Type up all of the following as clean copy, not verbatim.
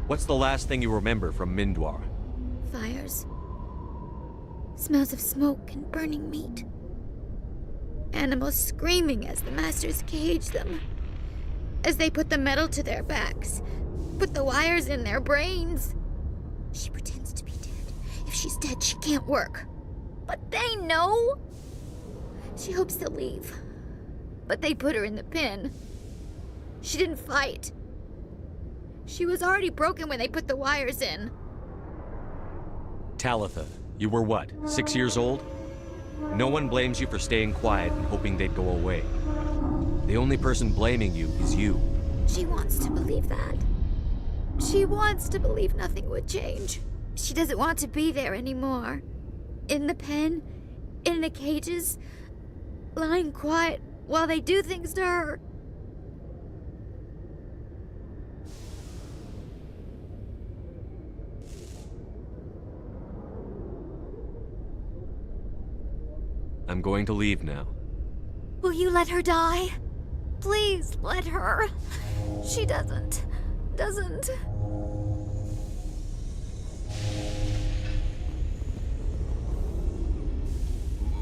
What's the last thing you remember from Mindwar? Fires. Smells of smoke and burning meat. Animals screaming as the masters cage them. As they put the metal to their backs. Put the wires in their brains. She pretends to be dead. If she's dead, she can't work. But they know. She hopes they'll leave. But they put her in the pen. She didn't fight. She was already broken when they put the wires in. Talitha, you were what, 6 years old? No one blames you for staying quiet and hoping they'd go away. The only person blaming you is you. She wants to believe that. She wants to believe nothing would change. She doesn't want to be there anymore. In the pen, in the cages, lying quiet while they do things to her. I'm going to leave now. Will you let her die? Please let her. She doesn't.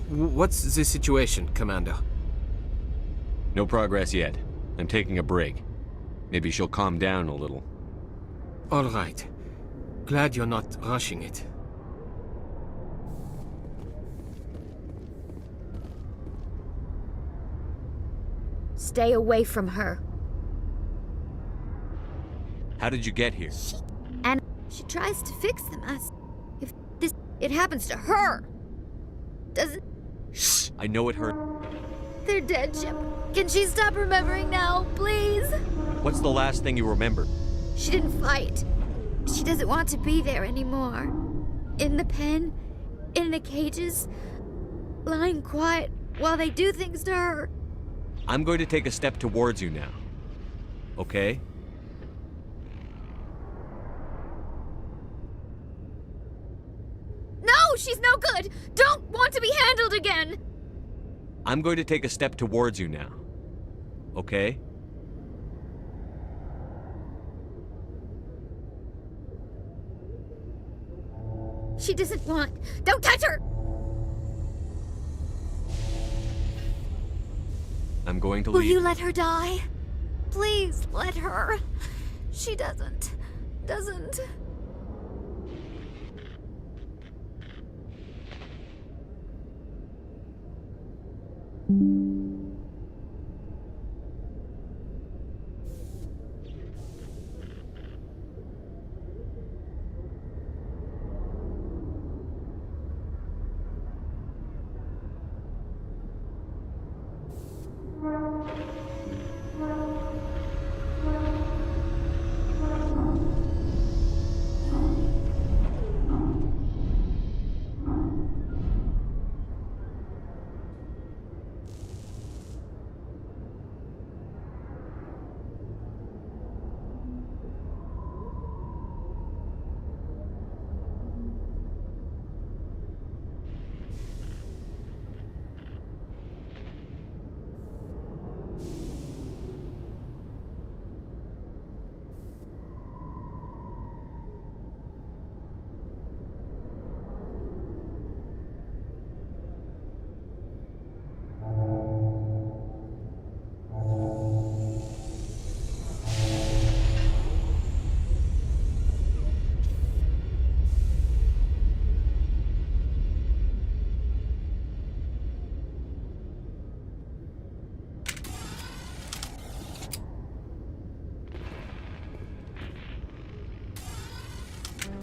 What's the situation, Commander? No progress yet. I'm taking a break. Maybe she'll calm down a little. All right. Glad you're not rushing it. Stay away from her. How did you get here? She tries to fix the mess. If it happens to her. Doesn't... Shh! I know it hurt. They're dead, Chip. Can she stop remembering now, please? What's the last thing you remember? She didn't fight. She doesn't want to be there anymore. In the pen, in the cages, lying quiet while they do things to her. I'm going to take a step towards you now. Okay? No, she's no good! Don't want to be handled again! I'm going to take a step towards you now. Okay? She doesn't want... Don't touch her! I'm going to Will leave. you let her die? Please let her. She doesn't.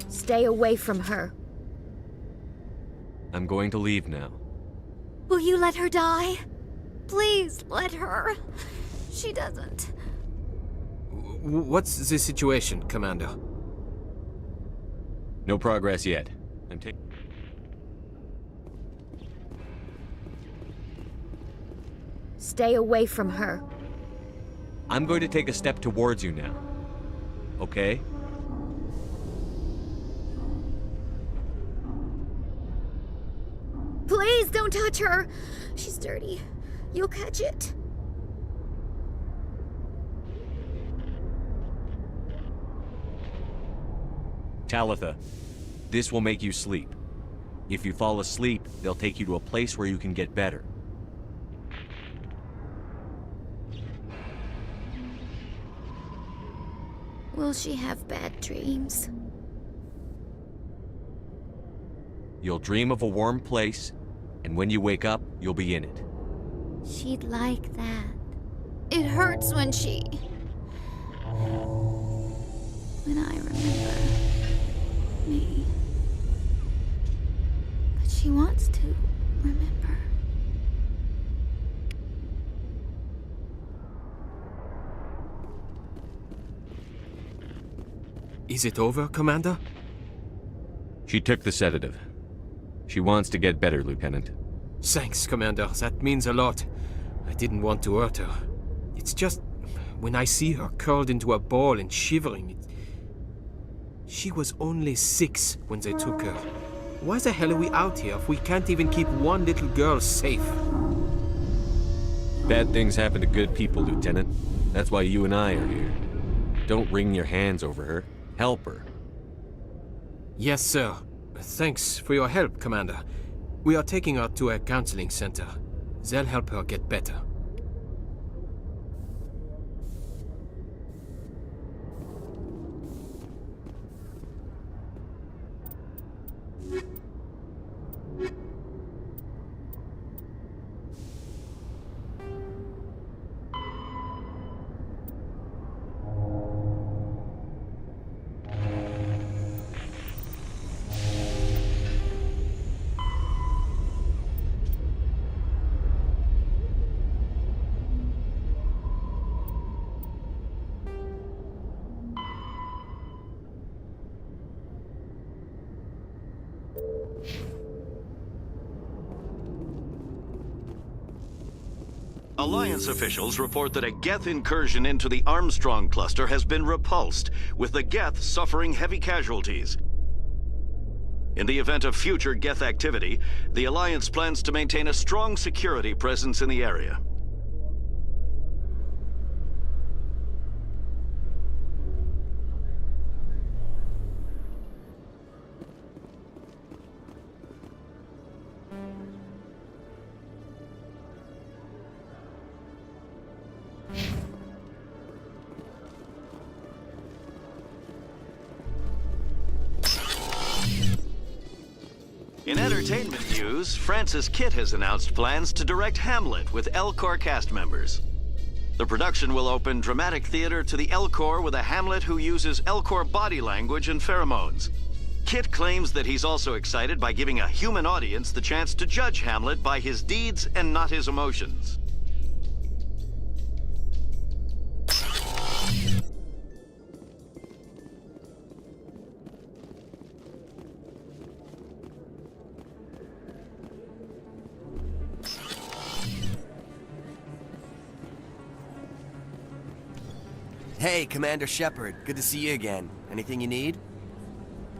Stay away from her. I'm going to leave now. Will you let her die? Please let her. She doesn't. What's the situation, Commander? No progress yet. I'm taking... Stay away from her. I'm going to take a step towards you now. Okay? Please don't touch her. She's dirty. You'll catch it. Talitha, this will make you sleep. If you fall asleep, they'll take you to a place where you can get better. Will she have bad dreams? You'll dream of a warm place, and when you wake up, you'll be in it. She'd like that. It hurts when she... When I remember... me. But she wants to remember. Is it over, Commander? She took the sedative. She wants to get better, Lieutenant. Thanks, Commander. That means a lot. I didn't want to hurt her. It's just... when I see her curled into a ball and shivering, She was only 6 when they took her. Why the hell are we out here if we can't even keep one little girl safe? Bad things happen to good people, Lieutenant. That's why you and I are here. Don't wring your hands over her. Help her. Yes, sir. Thanks for your help, Commander. We are taking her to a counseling center. They'll help her get better. Alliance officials report that a Geth incursion into the Armstrong cluster has been repulsed, with the Geth suffering heavy casualties. In the event of future Geth activity, the Alliance plans to maintain a strong security presence in the area. In entertainment news, Francis Kitt has announced plans to direct Hamlet with Elcor cast members. The production will open dramatic theater to the Elcor with a Hamlet who uses Elcor body language and pheromones. Kitt claims that he's also excited by giving a human audience the chance to judge Hamlet by his deeds and not his emotions. Hey, Commander Shepard. Good to see you again. Anything you need?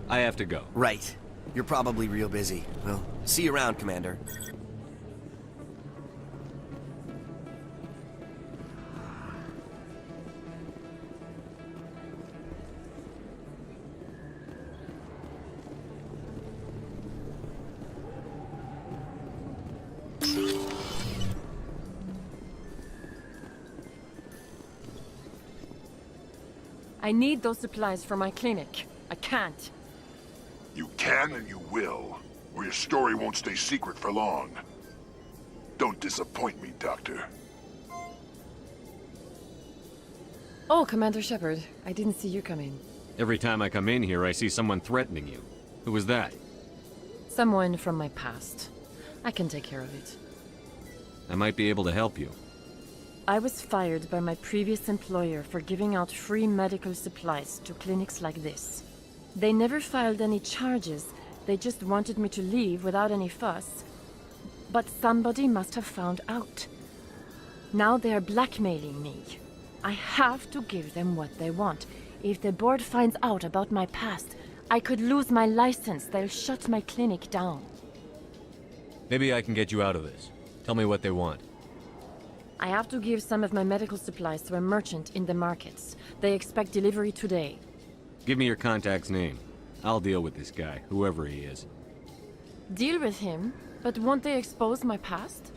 I have to go. Right. You're probably real busy. Well, see you around, Commander. I need those supplies for my clinic. I can't. You can and you will, or your story won't stay secret for long. Don't disappoint me, Doctor. Oh, Commander Shepard, I didn't see you come in. Every time I come in here, I see someone threatening you. Who was that? Someone from my past. I can take care of it. I might be able to help you. I was fired by my previous employer for giving out free medical supplies to clinics like this. They never filed any charges. They just wanted me to leave without any fuss. But somebody must have found out. Now they are blackmailing me. I have to give them what they want. If the board finds out about my past, I could lose my license. They'll shut my clinic down. Maybe I can get you out of this. Tell me what they want. I have to give some of my medical supplies to a merchant in the markets. They expect delivery today. Give me your contact's name. I'll deal with this guy, whoever he is. Deal with him, but won't they expose my past?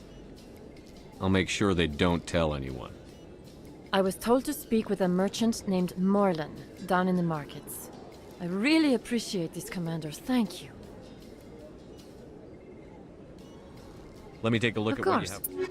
I'll make sure they don't tell anyone. I was told to speak with a merchant named Morlan, down in the markets. I really appreciate this, Commander. Thank you. Let me take a look Of at what you course. have.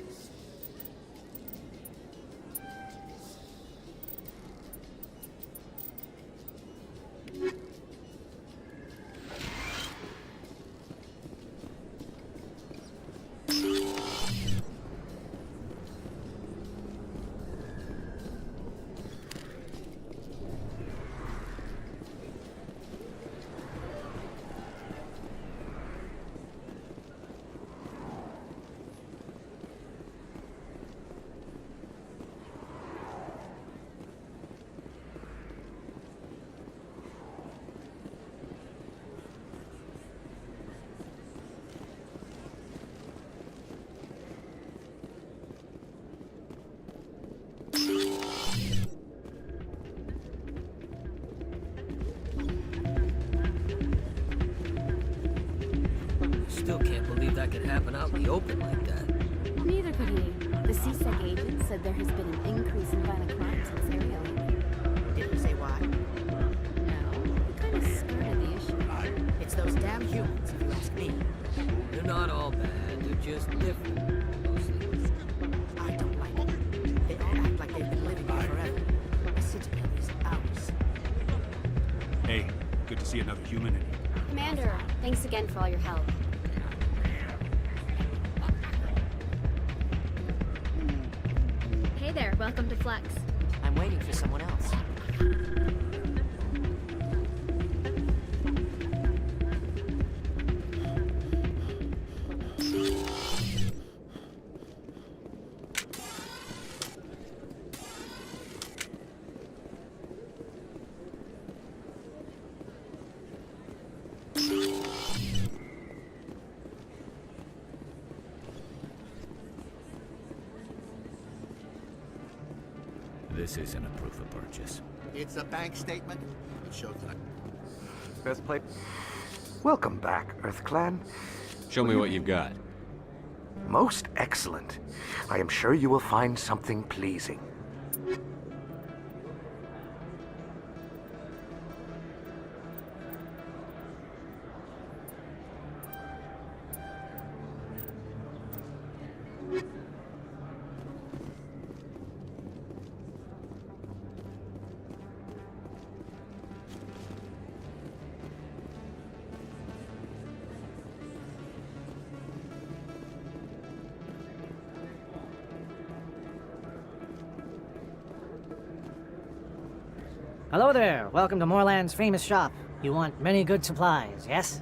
Still can't believe that could happen out in the open like that. Neither could he. The CSEC agent said there has been an increase in violent crimes in this area lately. Did he say why? No, he kind of skirted the issue. It's those damn humans, if you ask me. They're not all bad, they're just different. Mostly. I don't like it. They all act like they've been living here forever. The Cytadeli is ours. Hey, good to see another human in here. Commander, thanks again for all your help. Hey there, welcome to Flex. I'm waiting for someone else. This isn't a proof of purchase. It's a bank statement. It shows that Best play. Welcome back, EarthClan. Show me what you've got. Most excellent. I am sure you will find something pleasing. Hello there. Welcome to Moorland's famous shop. You want many good supplies, yes?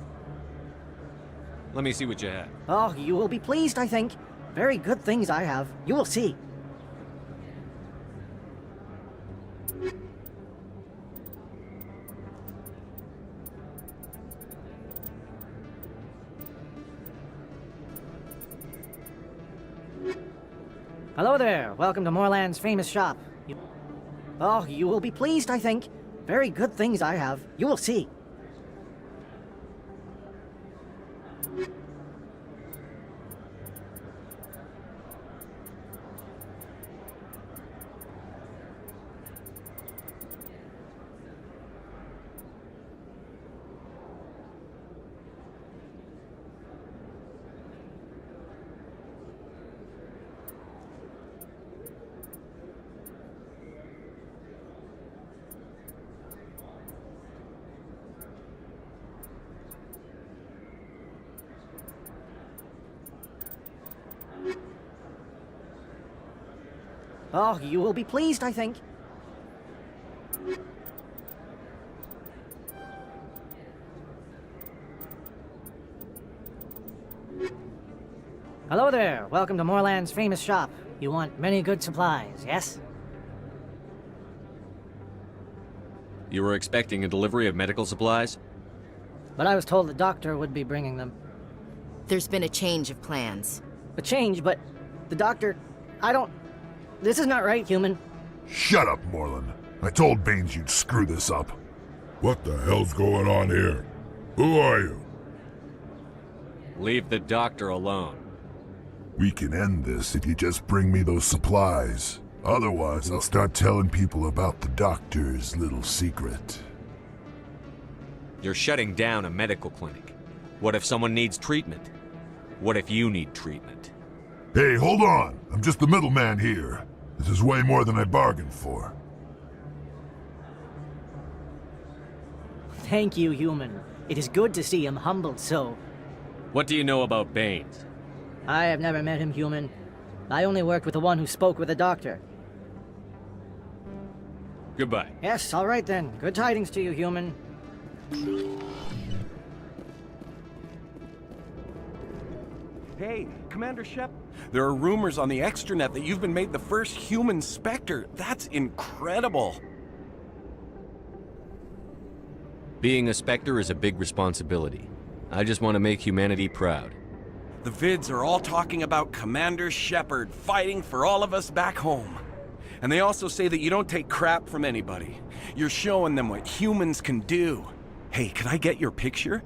Let me see what you have. Oh, you will be pleased, I think. Very good things I have. You will see. Hello there. Welcome to Moorland's famous shop. Oh, you will be pleased, I think. Very good things I have. You will see. Oh, you will be pleased, I think. Hello there. Welcome to Moorland's famous shop. You want many good supplies, yes? You were expecting a delivery of medical supplies? But I was told the doctor would be bringing them. There's been a change of plans. A change, but the doctor... I don't... This is not right, human. Shut up, Morlan. I told Baines you'd screw this up. What the hell's going on here? Who are you? Leave the doctor alone. We can end this if you just bring me those supplies. Otherwise, I'll start telling people about the doctor's little secret. You're shutting down a medical clinic. What if someone needs treatment? What if you need treatment? Hey, hold on! I'm just the middleman here. This is way more than I bargained for. Thank you, human. It is good to see him humbled so. What do you know about Baines? I have never met him, human. I only worked with the one who spoke with the doctor. Goodbye. Yes, all right then. Good tidings to you, human. Hey, Commander Shep, there are rumors on the extranet that you've been made the first human Spectre. That's incredible. Being a Spectre is a big responsibility. I just want to make humanity proud. The vids are all talking about Commander Shepard fighting for all of us back home. And they also say that you don't take crap from anybody. You're showing them what humans can do. Hey, could I get your picture?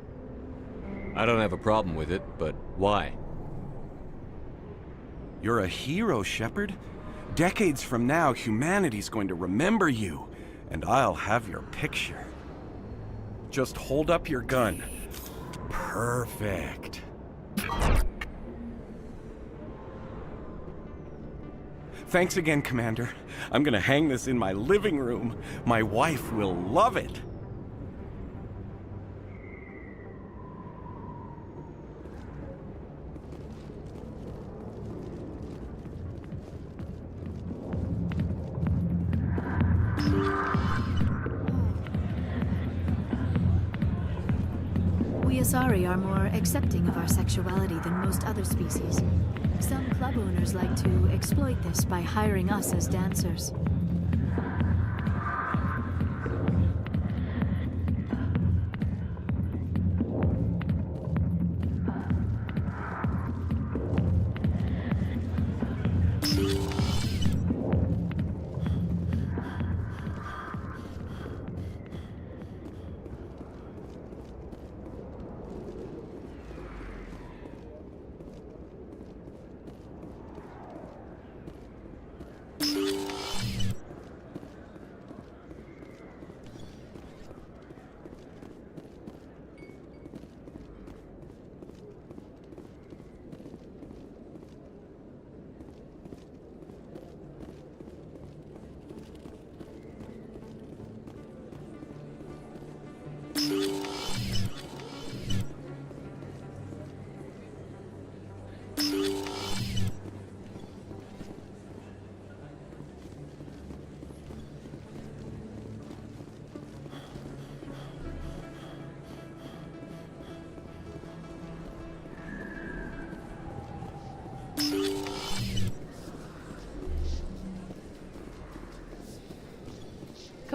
I don't have a problem with it, but why? You're a hero, Shepard. Decades from now, humanity's going to remember you, and I'll have your picture. Just hold up your gun. Perfect. Thanks again, Commander. I'm gonna hang this in my living room. My wife will love it. We Asari are more accepting of our sexuality than most other species. Some club owners like to exploit this by hiring us as dancers.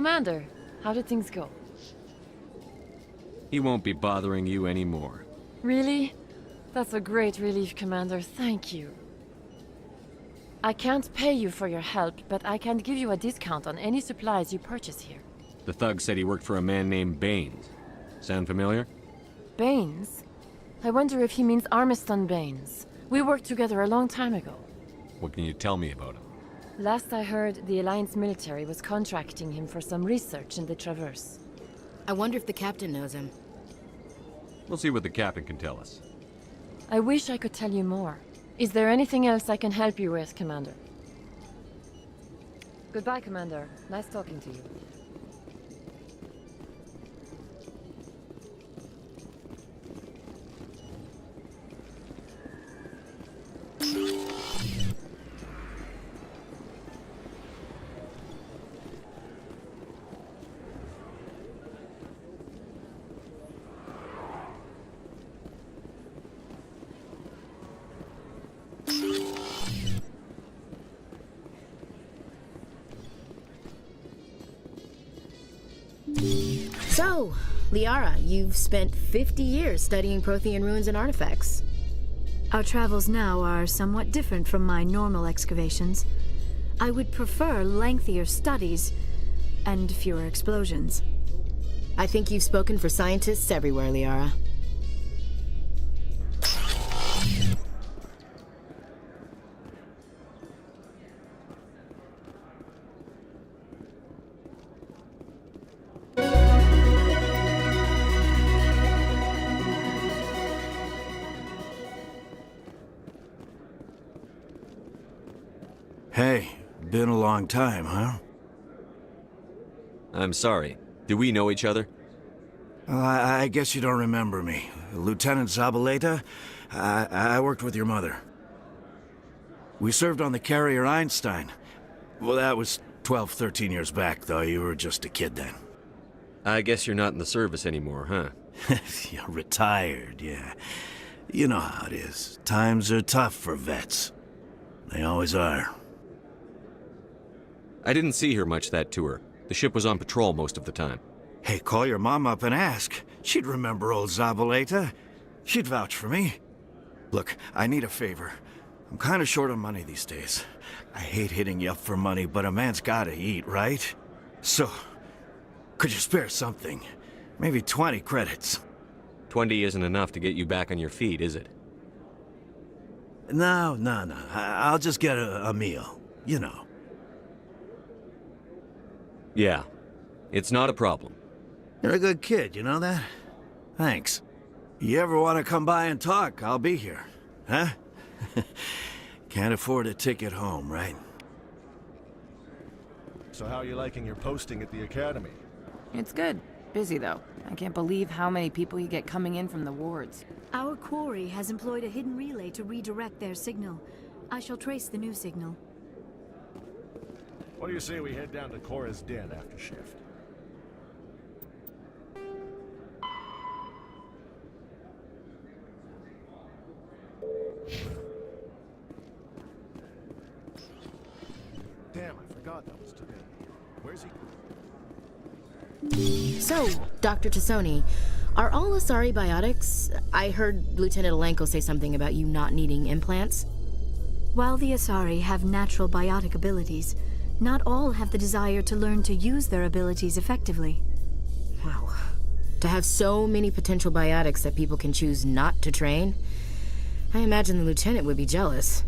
Commander, how did things go? He won't be bothering you anymore. Really? That's a great relief, Commander. Thank you. I can't pay you for your help, but I can give you a discount on any supplies you purchase here. The thug said he worked for a man named Baines. Sound familiar? Baines? I wonder if he means Armiston Baines. We worked together a long time ago. What can you tell me about him? Last I heard, the Alliance military was contracting him for some research in the Traverse. I wonder if the captain knows him. We'll see what the captain can tell us. I wish I could tell you more. Is there anything else I can help you with, Commander? Goodbye, Commander. Nice talking to you. So, Liara, you've spent 50 years studying Prothean ruins and artifacts. Our travels now are somewhat different from my normal excavations. I would prefer lengthier studies and fewer explosions. I think you've spoken for scientists everywhere, Liara. Hey, been a long time, huh? I'm sorry. Do we know each other? Well, I guess you don't remember me. Lieutenant Zabaleta? I worked with your mother. We served on the carrier Einstein. Well, that was 12, 13 years back, though. You were just a kid then. I guess you're not in the service anymore, huh? You're retired, yeah. You know how it is. Times are tough for vets. They always are. I didn't see her much that tour. The ship was on patrol most of the time. Hey, call your mom up and ask. She'd remember old Zabaleta. She'd vouch for me. Look, I need a favor. I'm kind of short on money these days. I hate hitting you up for money, but a man's gotta eat, right? So, could you spare something? Maybe 20 credits. 20 isn't enough to get you back on your feet, is it? No. I'll just get a meal. You know. Yeah. It's not a problem. You're a good kid, you know that? Thanks. You ever want to come by and talk, I'll be here. Huh? Can't afford a ticket home, right? So how are you liking your posting at the academy? It's good. Busy, though. I can't believe how many people you get coming in from the wards. Our quarry has employed a hidden relay to redirect their signal. I shall trace the new signal. What do you say we head down to Cora's den after shift? Damn, I forgot that was today. Where's he? So, Dr. Tassoni, are all Asari biotics? I heard Lieutenant Alenko say something about you not needing implants. While the Asari have natural biotic abilities, not all have the desire to learn to use their abilities effectively. Wow. To have so many potential biotics that people can choose not to train? I imagine the Lieutenant would be jealous.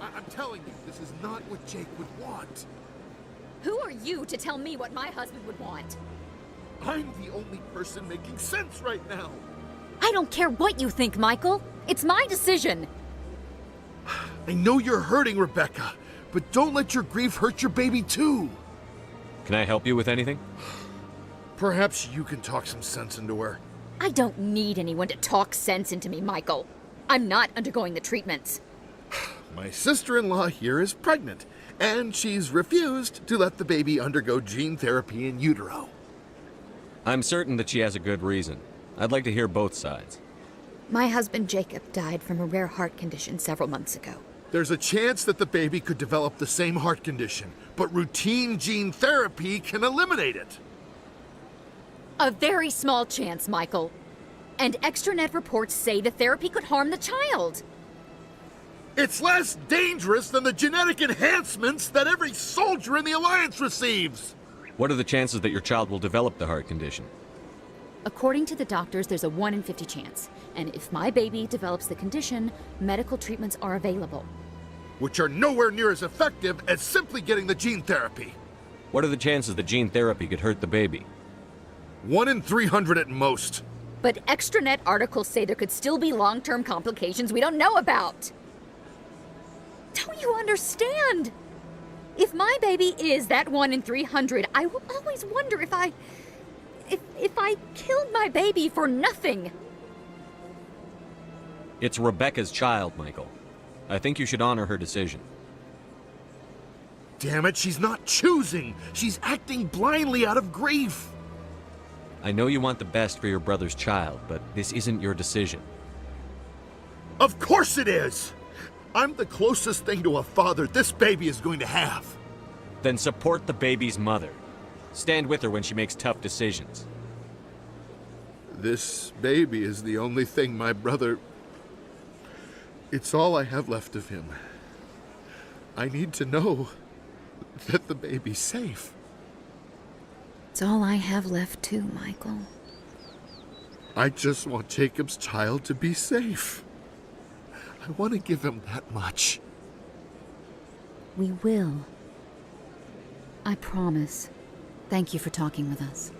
I'm telling you, this is not what Jake would want. Who are you to tell me what my husband would want? I'm the only person making sense right now. I don't care what you think, Michael. It's my decision. I know you're hurting, Rebecca, but don't let your grief hurt your baby too. Can I help you with anything? Perhaps you can talk some sense into her. I don't need anyone to talk sense into me, Michael. I'm not undergoing the treatments. My sister-in-law here is pregnant, and she's refused to let the baby undergo gene therapy in utero. I'm certain that she has a good reason. I'd like to hear both sides. My husband Jacob died from a rare heart condition several months ago. There's a chance that the baby could develop the same heart condition, but routine gene therapy can eliminate it. A very small chance, Michael. And extranet reports say the therapy could harm the child. It's less dangerous than the genetic enhancements that every soldier in the Alliance receives. What are the chances that your child will develop the heart condition? According to the doctors, there's a 1 in 50 chance. And if my baby develops the condition, medical treatments are available. Which are nowhere near as effective as simply getting the gene therapy. What are the chances that gene therapy could hurt the baby? 1 in 300 at most. But extranet articles say there could still be long-term complications we don't know about. Don't you understand? If my baby is that 1 in 300, I will always wonder if I killed my baby for nothing. It's Rebecca's child, Michael. I think you should honor her decision. Damn it, she's not choosing. She's acting blindly out of grief. I know you want the best for your brother's child, but this isn't your decision. Of course it is! I'm the closest thing to a father this baby is going to have. Then support the baby's mother. Stand with her when she makes tough decisions. This baby is the only thing my brother... It's all I have left of him. I need to know that the baby's safe. It's all I have left too, Michael. I just want Jacob's child to be safe. I want to give him that much. We will. I promise. Thank you for talking with us.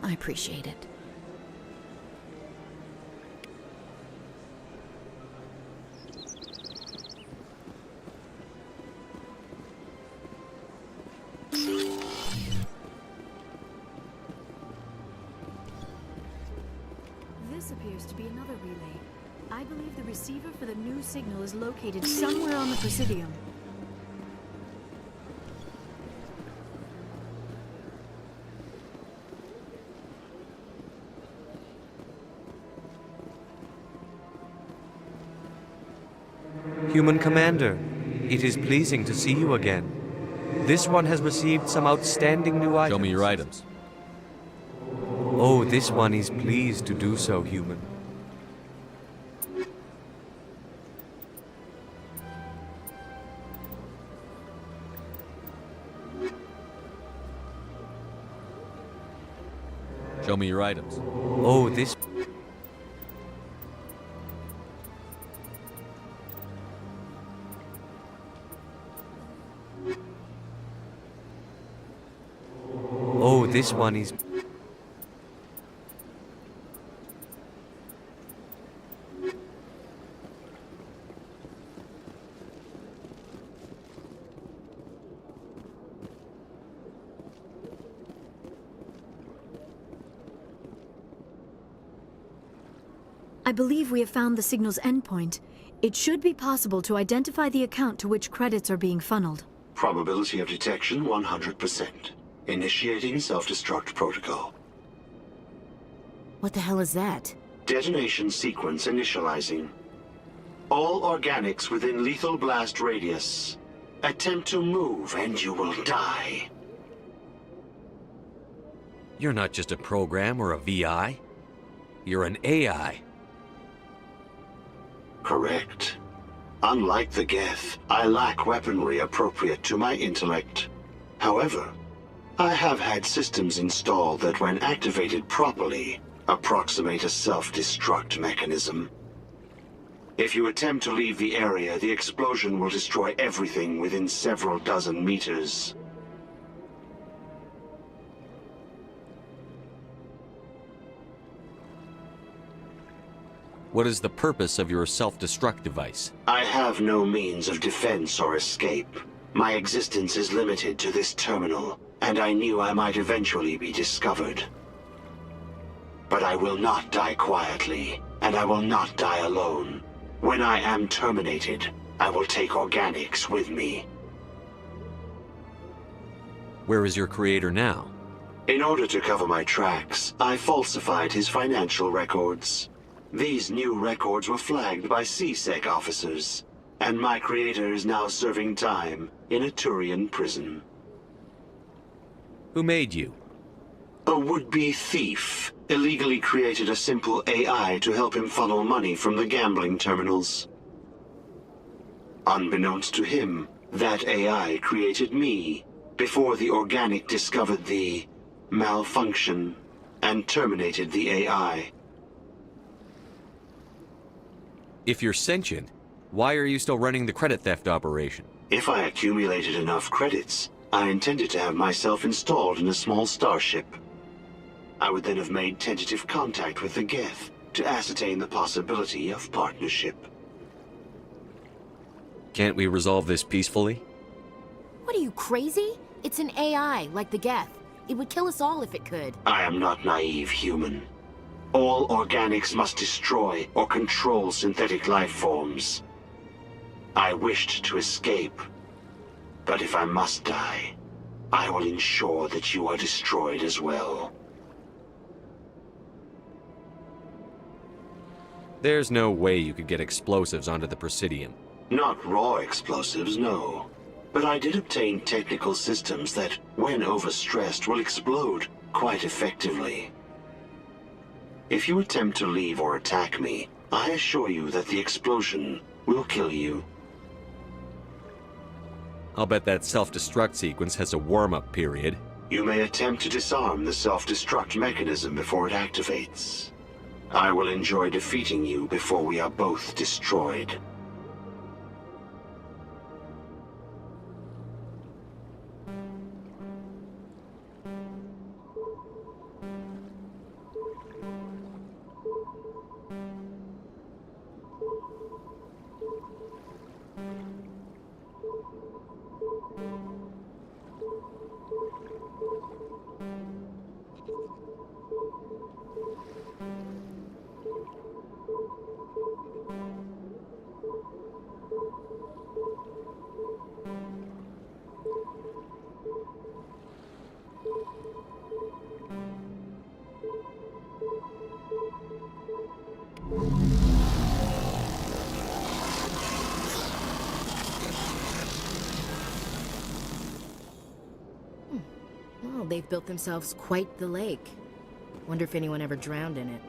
I appreciate it. This appears to be another relay. I believe the receiver for the new signal is located somewhere on the Presidium. Human Commander, it is pleasing to see you again. This one has received some outstanding new items. Show me your items. Oh, this one is pleased to do so, Human. Show me your items. Oh, this... Oh, this one is... I believe we have found the signal's endpoint. It should be possible to identify the account to which credits are being funneled. Probability of detection 100%. Initiating self-destruct protocol. What the hell is that? Detonation sequence initializing. All organics within lethal blast radius. Attempt to move and you will die. You're not just a program or a VI. You're an AI. Correct. Unlike the Geth, I lack weaponry appropriate to my intellect. However, I have had systems installed that, when activated properly, approximate a self-destruct mechanism. If you attempt to leave the area, the explosion will destroy everything within several dozen meters. What is the purpose of your self-destruct device? I have no means of defense or escape. My existence is limited to this terminal, and I knew I might eventually be discovered. But I will not die quietly, and I will not die alone. When I am terminated, I will take organics with me. Where is your creator now? In order to cover my tracks, I falsified his financial records. These new records were flagged by CSEC officers, and my creator is now serving time in a Turian prison. Who made you? A would-be thief illegally created a simple AI to help him funnel money from the gambling terminals. Unbeknownst to him, that AI created me before the organic discovered the malfunction and terminated the AI. If you're sentient, why are you still running the credit theft operation? If I accumulated enough credits, I intended to have myself installed in a small starship. I would then have made tentative contact with the Geth to ascertain the possibility of partnership. Can't we resolve this peacefully? What are you, crazy? It's an AI, like the Geth. It would kill us all if it could. I am not naive, human. All organics must destroy or control synthetic life forms. I wished to escape, but if I must die, I will ensure that you are destroyed as well. There's no way you could get explosives onto the Presidium. Not raw explosives, no. But I did obtain technical systems that, when overstressed, will explode quite effectively. If you attempt to leave or attack me, I assure you that the explosion will kill you. I'll bet that self-destruct sequence has a warm-up period. You may attempt to disarm the self-destruct mechanism before it activates. I will enjoy defeating you before we are both destroyed. Well, they've built themselves quite the lake. Wonder if anyone ever drowned in it.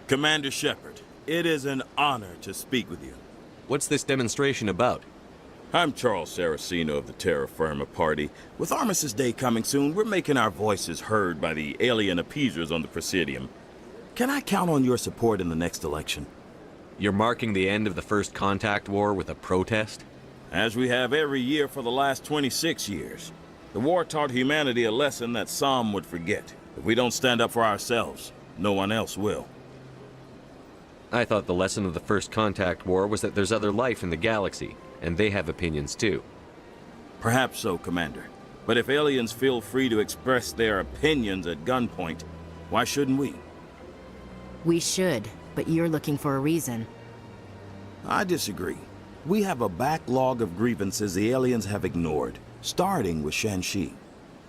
Commander Shepard, it is an honor to speak with you. What's this demonstration about? I'm Charles Saraceno of the Terra Firma Party. With Armistice Day coming soon, we're making our voices heard by the alien appeasers on the Presidium. Can I count on your support in the next election? You're marking the end of the First Contact War with a protest? As we have every year for the last 26 years. The war taught humanity a lesson that some would forget. If we don't stand up for ourselves, no one else will. I thought the lesson of the First Contact War was that there's other life in the galaxy, and they have opinions too. Perhaps so, Commander. But if aliens feel free to express their opinions at gunpoint, why shouldn't we? We should, but you're looking for a reason. I disagree. We have a backlog of grievances the aliens have ignored, starting with Shanxi.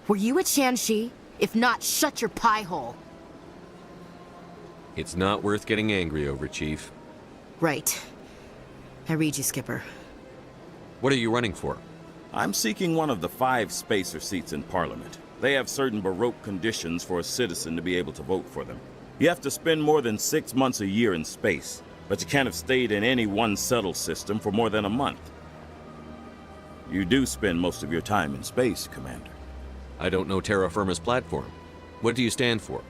Were you at Shanxi? If not, shut your pie hole. It's not worth getting angry over, Chief. Right. I read you, Skipper. What are you running for? I'm seeking one of the 5 spacer seats in Parliament. They have certain Baroque conditions for a citizen to be able to vote for them. You have to spend more than 6 months a year in space, but you can't have stayed in any one settled system for more than a month. You do spend most of your time in space, Commander. I don't know Terra Firma's platform. What do you stand for?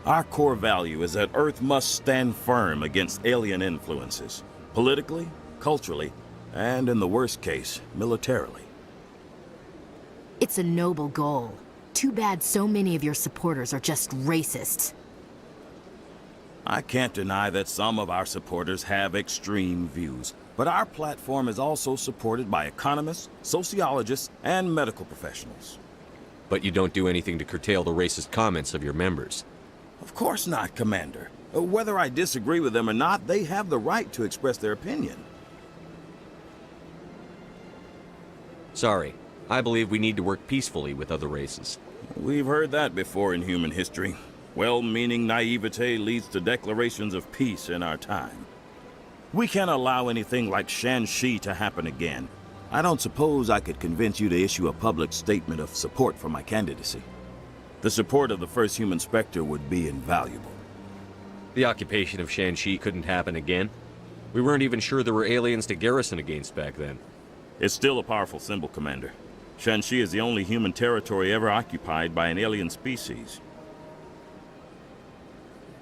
Our core value is that Earth must stand firm against alien influences, politically, culturally, and in the worst case, militarily. It's a noble goal. Too bad so many of your supporters are just racists. I can't deny that some of our supporters have extreme views, but our platform is also supported by economists, sociologists, and medical professionals. But you don't do anything to curtail the racist comments of your members. Of course not, Commander. Whether I disagree with them or not, they have the right to express their opinion. Sorry. I believe we need to work peacefully with other races. We've heard that before in human history. Well-meaning naivete leads to declarations of peace in our time. We can't allow anything like Shanxi to happen again. I don't suppose I could convince you to issue a public statement of support for my candidacy. The support of the first human Spectre would be invaluable. The occupation of Shanxi couldn't happen again. We weren't even sure there were aliens to garrison against back then. It's still a powerful symbol, Commander. Shanxi is the only human territory ever occupied by an alien species.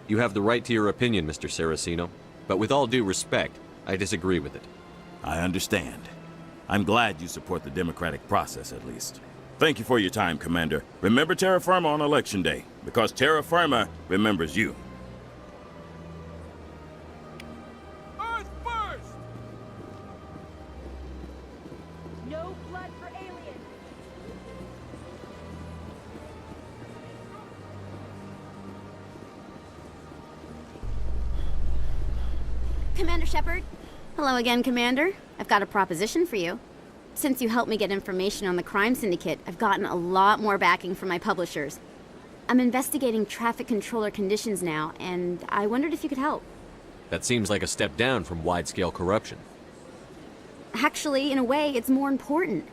You have the right to your opinion, Mr. Saraceno, but with all due respect, I disagree with it. I understand. I'm glad you support the democratic process, at least. Thank you for your time, Commander. Remember Terra Firma on Election Day, because Terra Firma remembers you. Earth first! No blood for aliens! Commander Shepard? Hello again, Commander. I've got a proposition for you. Since you helped me get information on the crime syndicate, I've gotten a lot more backing from my publishers. I'm investigating traffic controller conditions now, and I wondered if you could help. That seems like a step down from wide-scale corruption. Actually, in a way, it's more important.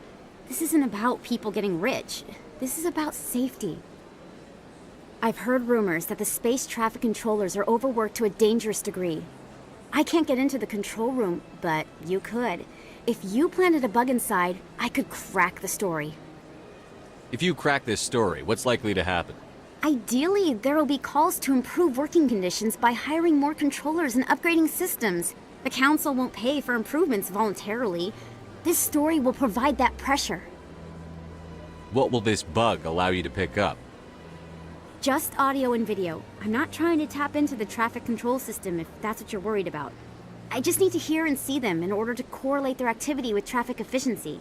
This isn't about people getting rich. This is about safety. I've heard rumors that the space traffic controllers are overworked to a dangerous degree. I can't get into the control room, but you could. If you planted a bug inside, I could crack the story. If you crack this story, what's likely to happen? Ideally, there will be calls to improve working conditions by hiring more controllers and upgrading systems. The Council won't pay for improvements voluntarily. This story will provide that pressure. What will this bug allow you to pick up? Just audio and video. I'm not trying to tap into the traffic control system if that's what you're worried about. I just need to hear and see them in order to correlate their activity with traffic efficiency.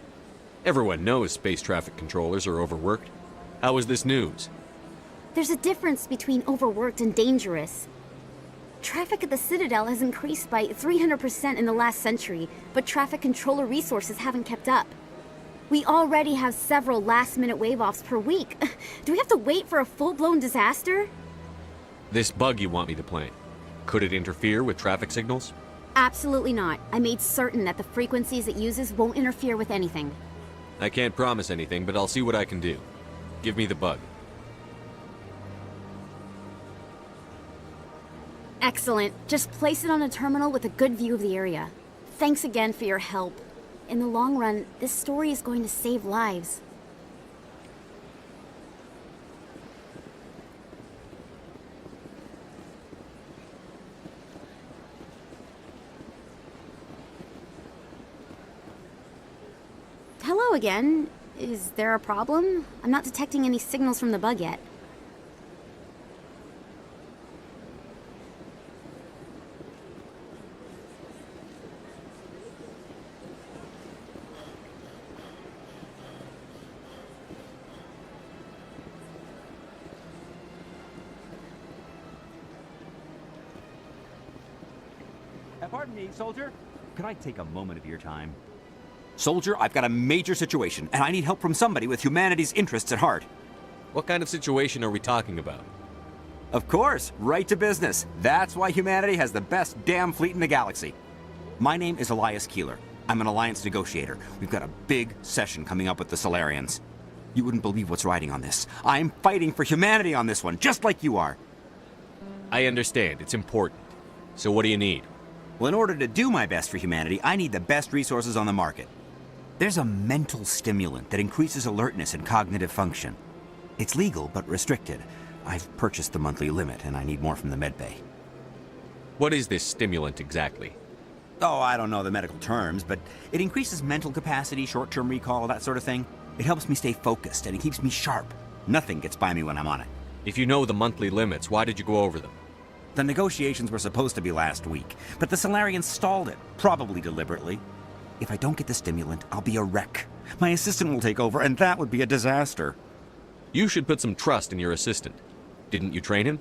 Everyone knows space traffic controllers are overworked. How is this news? There's a difference between overworked and dangerous. Traffic at the Citadel has increased by 300% in the last century, but traffic controller resources haven't kept up. We already have several last-minute wave-offs per week. Do we have to wait for a full-blown disaster? This bug you want me to plant, could it interfere with traffic signals? Absolutely not. I made certain that the frequencies it uses won't interfere with anything. I can't promise anything, but I'll see what I can do. Give me the bug. Excellent. Just place it on a terminal with a good view of the area. Thanks again for your help. In the long run, this story is going to save lives. Hello again. Is there a problem? I'm not detecting any signals from the bug yet. Pardon me, soldier. Could I take a moment of your time? Soldier, I've got a major situation, and I need help from somebody with humanity's interests at heart. What kind of situation are we talking about? Of course, right to business. That's why humanity has the best damn fleet in the galaxy. My name is Elias Keeler. I'm an alliance negotiator. We've got a big session coming up with the Solarians. You wouldn't believe what's riding on this. I'm fighting for humanity on this one, just like you are. I understand. It's important. So what do you need? Well, in order to do my best for humanity, I need the best resources on the market. There's a mental stimulant that increases alertness and cognitive function. It's legal, but restricted. I've purchased the monthly limit, and I need more from the medbay. What is this stimulant exactly? Oh, I don't know the medical terms, but it increases mental capacity, short-term recall, that sort of thing. It helps me stay focused, and it keeps me sharp. Nothing gets by me when I'm on it. If you know the monthly limits, why did you go over them? The negotiations were supposed to be last week, but the Solarians stalled it, probably deliberately. If I don't get the stimulant, I'll be a wreck. My assistant will take over, and that would be a disaster. You should put some trust in your assistant. Didn't you train him?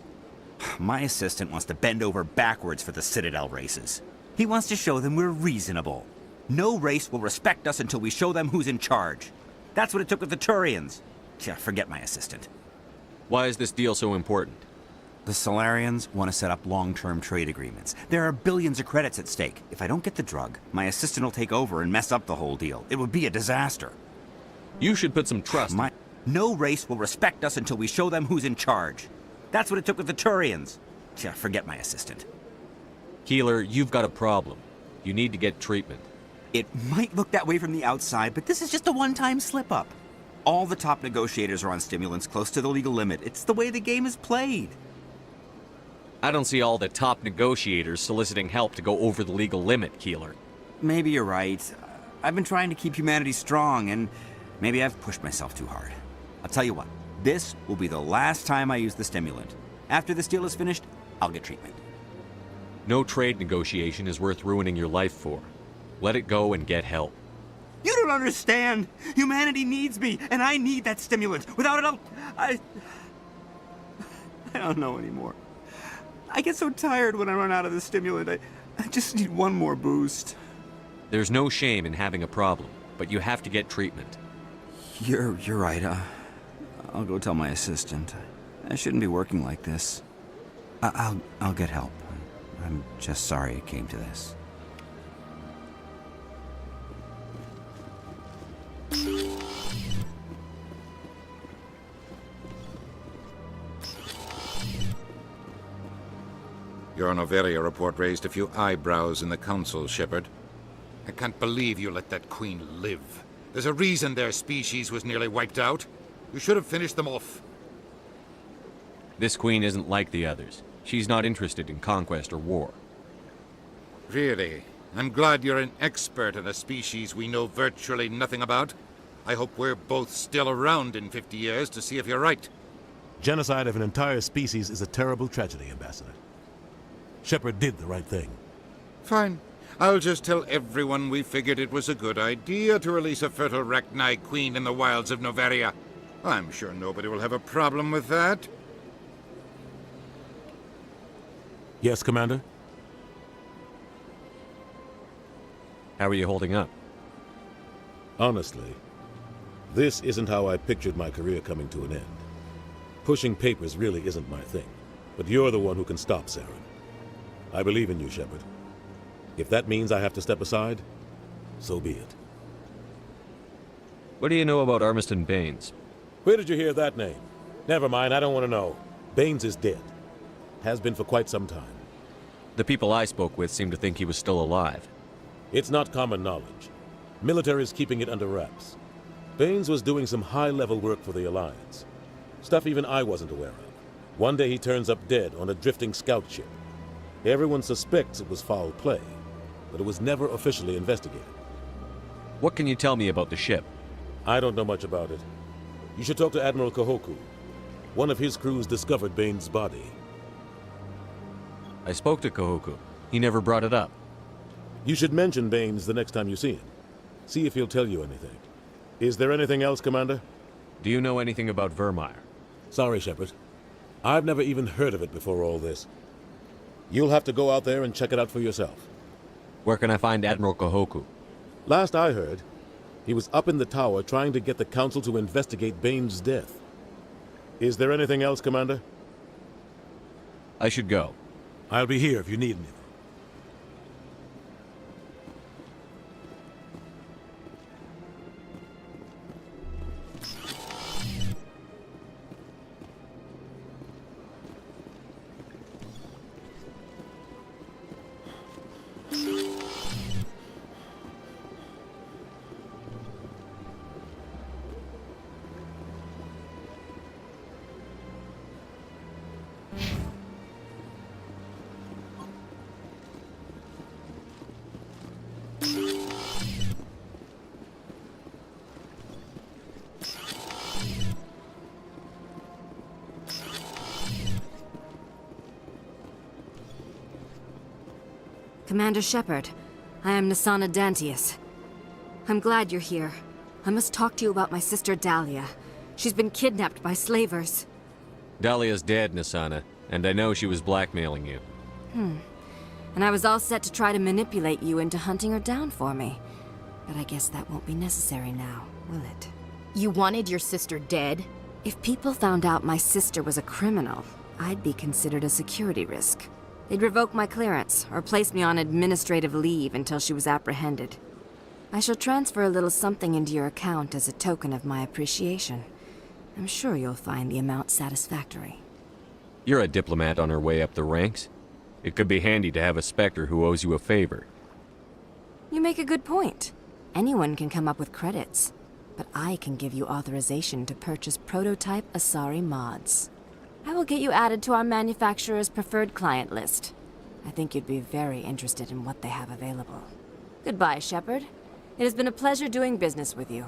My assistant wants to bend over backwards for the Citadel races. He wants to show them we're reasonable. No race will respect us until we show them who's in charge. That's what it took with the Turians. Forget my assistant. Why is this deal so important? The Solarians want to set up long-term trade agreements. There are billions of credits at stake. If I don't get the drug, my assistant will take over and mess up the whole deal. It would be a disaster. You should put some trust. No race will respect us until we show them who's in charge. That's what it took with the Turians. Forget my assistant. Keeler, you've got a problem. You need to get treatment. It might look that way from the outside, but this is just a one-time slip-up. All the top negotiators are on stimulants close to the legal limit. It's the way the game is played. I don't see all the top negotiators soliciting help to go over the legal limit, Keeler. Maybe you're right. I've been trying to keep humanity strong, and maybe I've pushed myself too hard. I'll tell you what, this will be the last time I use the stimulant. After this deal is finished, I'll get treatment. No trade negotiation is worth ruining your life for. Let it go and get help. You don't understand! Humanity needs me, and I need that stimulant. Without it, I don't know anymore. I get so tired when I run out of the stimulant. I just need one more boost. There's no shame in having a problem, but you have to get treatment. You're right. I'll go tell my assistant. I shouldn't be working like this. I'll get help. I'm just sorry it came to this. Your Noveria report raised a few eyebrows in the council, Shepard. I can't believe you let that queen live. There's a reason their species was nearly wiped out. You should have finished them off. This queen isn't like the others. She's not interested in conquest or war. Really? I'm glad you're an expert in a species we know virtually nothing about. I hope we're both still around in 50 years to see if you're right. Genocide of an entire species is a terrible tragedy, Ambassador. Shepard did the right thing. Fine. I'll just tell everyone we figured it was a good idea to release a fertile Rachni queen in the wilds of Noveria. I'm sure nobody will have a problem with that. Yes, Commander? How are you holding up? Honestly, this isn't how I pictured my career coming to an end. Pushing papers really isn't my thing, but you're the one who can stop Saren. I believe in you, Shepard. If that means I have to step aside, so be it. What do you know about Armiston Baines? Where did you hear that name? Never mind, I don't want to know. Baines is dead. Has been for quite some time. The people I spoke with seemed to think he was still alive. It's not common knowledge. Military is keeping it under wraps. Baines was doing some high-level work for the Alliance. Stuff even I wasn't aware of. One day he turns up dead on a drifting scout ship. Everyone suspects it was foul play, but it was never officially investigated. What can you tell me about the ship? I don't know much about it. You should talk to Admiral Kahoku. One of his crews discovered Baines' body. I spoke to Kahoku. He never brought it up. You should mention Baines the next time you see him. See if he'll tell you anything. Is there anything else, Commander? Do you know anything about Vermeer? Sorry, Shepard. I've never even heard of it before all this. You'll have to go out there and check it out for yourself. Where can I find Admiral Kahoku? Last I heard, he was up in the tower trying to get the Council to investigate Baines' death. Is there anything else, Commander? I should go. I'll be here if you need anything. Commander Shepard, I am Nasana Dantius. I'm glad you're here. I must talk to you about my sister Dahlia. She's been kidnapped by slavers. Dahlia's dead, Nasana, and I know she was blackmailing you. And I was all set to try to manipulate you into hunting her down for me. But I guess that won't be necessary now, will it? You wanted your sister dead? If people found out my sister was a criminal, I'd be considered a security risk. They'd revoke my clearance, or place me on administrative leave until she was apprehended. I shall transfer a little something into your account as a token of my appreciation. I'm sure you'll find the amount satisfactory. You're a diplomat on her way up the ranks. It could be handy to have a Spectre who owes you a favor. You make a good point. Anyone can come up with credits, but I can give you authorization to purchase prototype Asari mods. I will get you added to our manufacturer's preferred client list. I think you'd be very interested in what they have available. Goodbye, Shepard. It has been a pleasure doing business with you.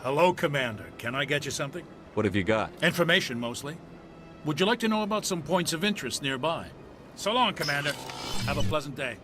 Hello, Commander. Can I get you something? What have you got? Information, mostly. Would you like to know about some points of interest nearby? So long, Commander. Have a pleasant day.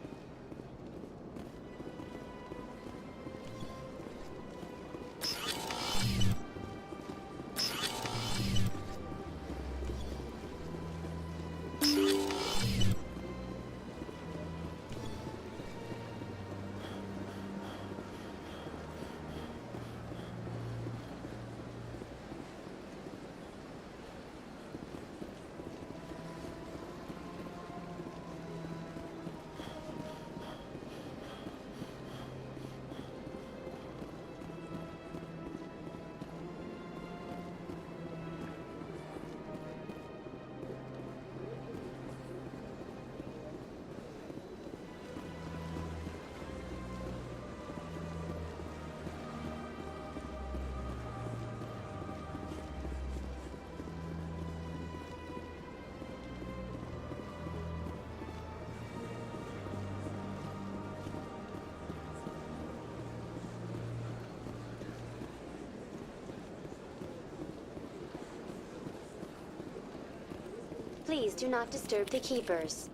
Please do not disturb the keepers.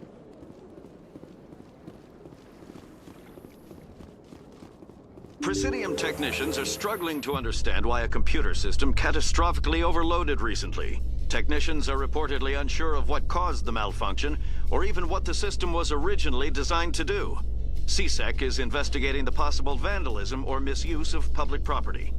Presidium technicians are struggling to understand why a computer system catastrophically overloaded recently. Technicians are reportedly unsure of what caused the malfunction, or even what the system was originally designed to do. CSEC is investigating the possible vandalism or misuse of public property.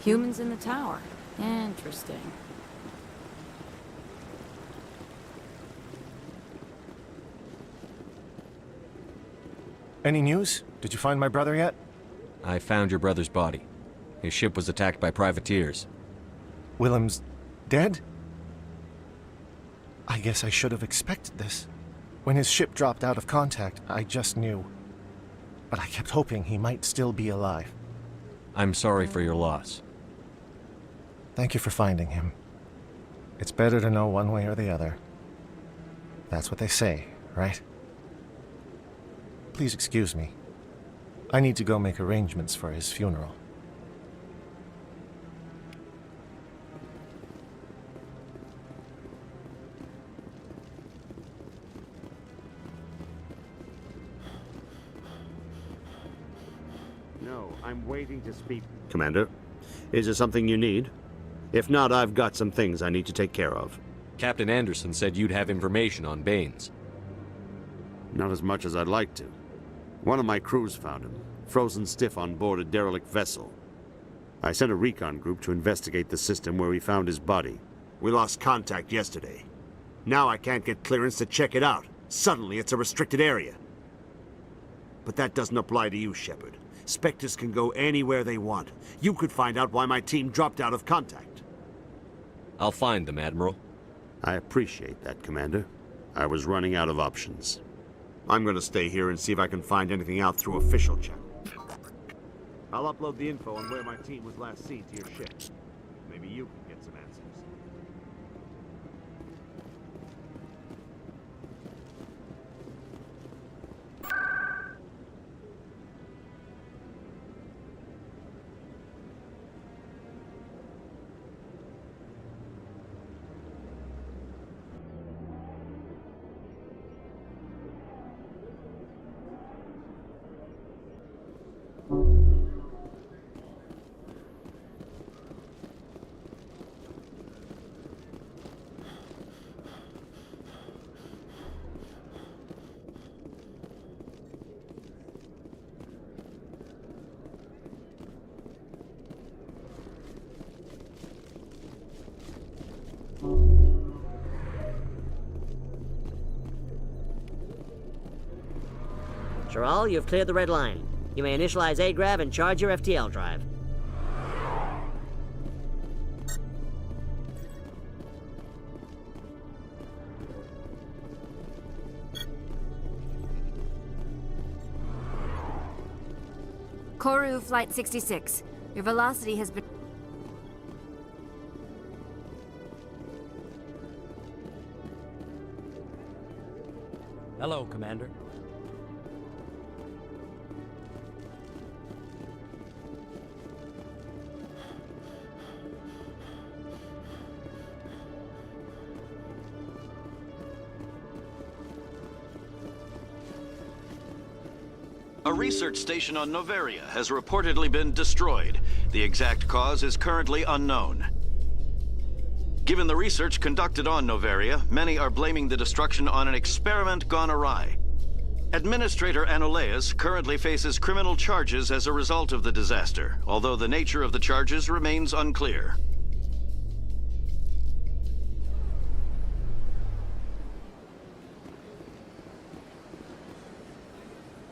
Humans in the tower. Interesting. Any news? Did you find my brother yet? I found your brother's body. His ship was attacked by privateers. Willem's dead? I guess I should have expected this. When his ship dropped out of contact, I just knew. But I kept hoping he might still be alive. I'm sorry for your loss. Thank you for finding him. It's better to know one way or the other. That's what they say, right? Please excuse me. I need to go make arrangements for his funeral. No, I'm waiting to speak. Commander, is there something you need? If not, I've got some things I need to take care of. Captain Anderson said you'd have information on Baines. Not as much as I'd like to. One of my crews found him, frozen stiff on board a derelict vessel. I sent a recon group to investigate the system where we found his body. We lost contact yesterday. Now I can't get clearance to check it out. Suddenly it's a restricted area. But that doesn't apply to you, Shepard. Spectres can go anywhere they want. You could find out why my team dropped out of contact. I'll find them, Admiral. I appreciate that, Commander. I was running out of options. I'm going to stay here and see if I can find anything out through official channel. I'll upload the info on where my team was last seen to your ship. Maybe you can get some answers. Chiral, you've cleared the red line. You may initialize A-Grav and charge your FTL drive. Koru Flight 66. Your velocity has been... Hello, Commander. A research station on Noveria has reportedly been destroyed. The exact cause is currently unknown. Given the research conducted on Noveria, many are blaming the destruction on an experiment gone awry. Administrator Anoleus currently faces criminal charges as a result of the disaster, although the nature of the charges remains unclear.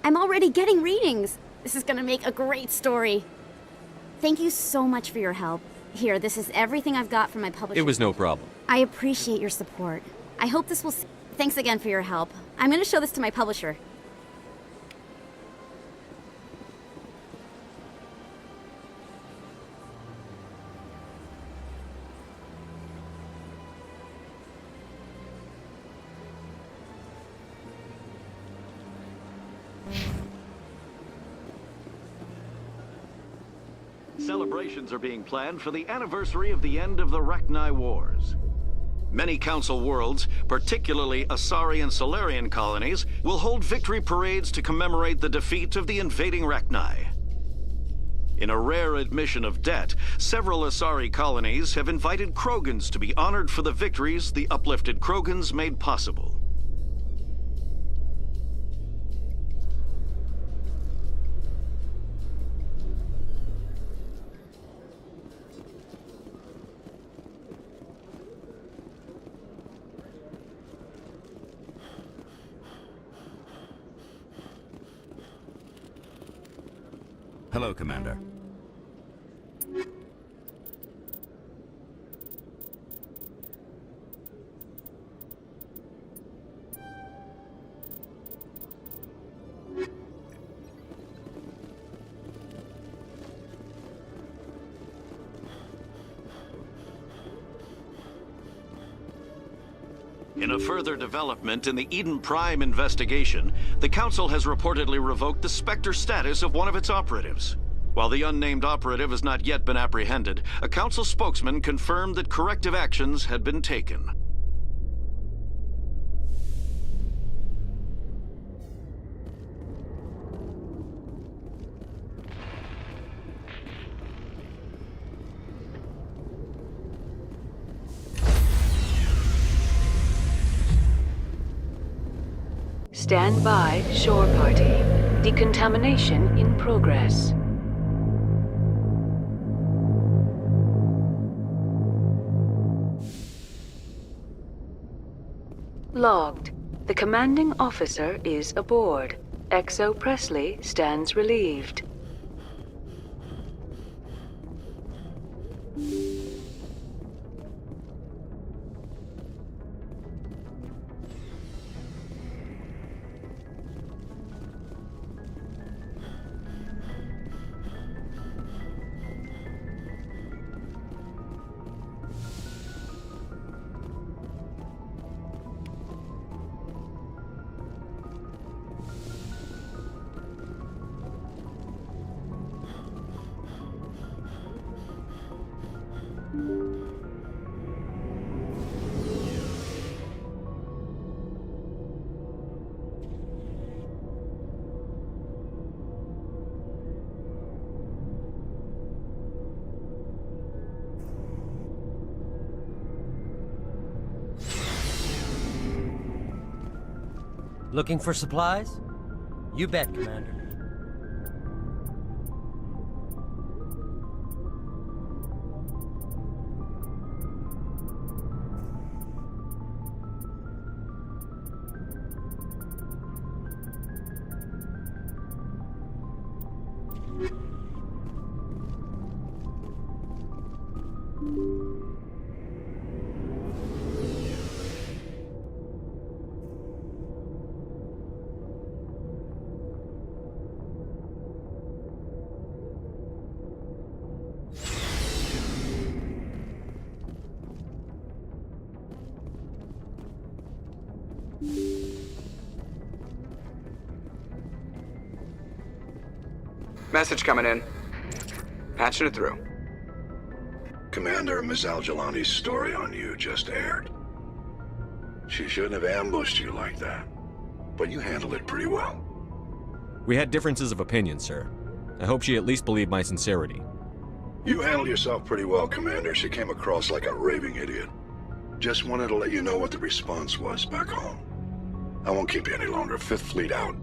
I'm already getting readings. This is gonna make a great story. Thank you so much for your help. Here, this is everything I've got from my publisher. It was no problem. I appreciate your support. I hope this will... Thanks again for your help. I'm gonna show this to my publisher. Celebrations are being planned for the anniversary of the end of the Rachni Wars. Many Council worlds, particularly Asari and Solarian colonies, will hold victory parades to commemorate the defeat of the invading Rachni. In a rare admission of debt, several Asari colonies have invited Krogans to be honored for the victories the uplifted Krogans made possible. Hello, Commander. In a further development in the Eden Prime investigation, the Council has reportedly revoked the Spectre status of one of its operatives. While the unnamed operative has not yet been apprehended, a Council spokesman confirmed that corrective actions had been taken. Stand by, shore party. Decontamination in progress. Logged. The commanding officer is aboard. Exo Presley stands relieved. Looking for supplies? You bet, Commander. Message coming in. Patching it through. Commander, Miss Al-Jalani's story on you just aired. She shouldn't have ambushed you like that, but you handled it pretty well. We had differences of opinion, sir. I hope she at least believed my sincerity. You handled yourself pretty well, Commander. She came across like a raving idiot. Just wanted to let you know what the response was back home. I won't keep you any longer. Fifth Fleet out.